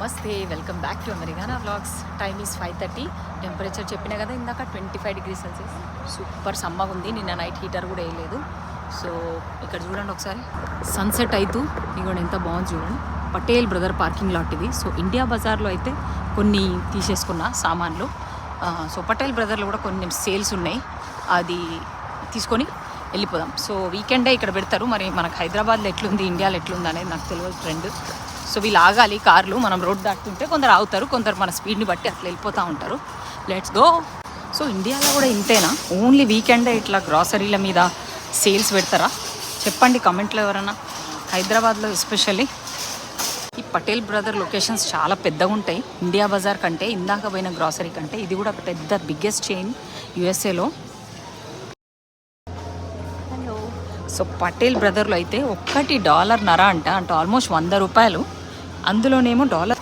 నమస్తే, welcome back to Americana vlogs. Time is 5:30. Temperature చెప్పినా కదా ఇందాక 25 degrees Celsius. సూపర్ సమ్మగా ఉంది. నిన్న నైట్ హీటర్ కూడా వేయలేదు. సో ఇక్కడ చూడండి ఒకసారి సన్సెట్ అవుతూ ఇగోండి ఎంత బాగుంది చూడండి. పటేల్ బ్రదర్ పార్కింగ్ లాట్ ఇది. సో ఇండియా బజార్లో అయితే కొన్ని తీసేసుకున్న సామాన్లు. సో పటేల్ బ్రదర్లో కూడా కొన్ని సేల్స్ ఉన్నాయి, అది తీసుకొని వెళ్ళిపోదాం. సో వీకెండే ఇక్కడ పెడతారు. మరి మనకు హైదరాబాద్లో ఎట్లుంది, ఇండియాలో ఎట్లుంది అనేది నాకు తెలియదు ట్రెండ్. సో వీళ్ళు ఆగాలి కార్లు, మనం రోడ్ దాటుతుంటే కొందరు ఆగుతారు, కొందరు మన స్పీడ్ని బట్టి అట్లా వెళ్ళిపోతూ ఉంటారు. Let's go. సో ఇండియాలో కూడా ఇంతేనా, ఓన్లీ వీకెండే ఇట్లా గ్రాసరీల మీద సేల్స్ పెడతారా? చెప్పండి కమెంట్లో ఎవరైనా. హైదరాబాద్లో ఎస్పెషల్లీ ఈ పటేల్ బ్రదర్ లొకేషన్స్ చాలా పెద్దగా ఉంటాయి ఇండియా బజార్ కంటే. ఇందాక పోయిన గ్రాసరీ కంటే ఇది కూడా పెద్ద బిగ్గెస్ట్ చైన్ యూఎస్ఏలో. సో పటేల్ బ్రదర్లో అయితే $1.50 అంట, అంటే ఆల్మోస్ట్ 100 రూపాయలు. అందులోనేమో $1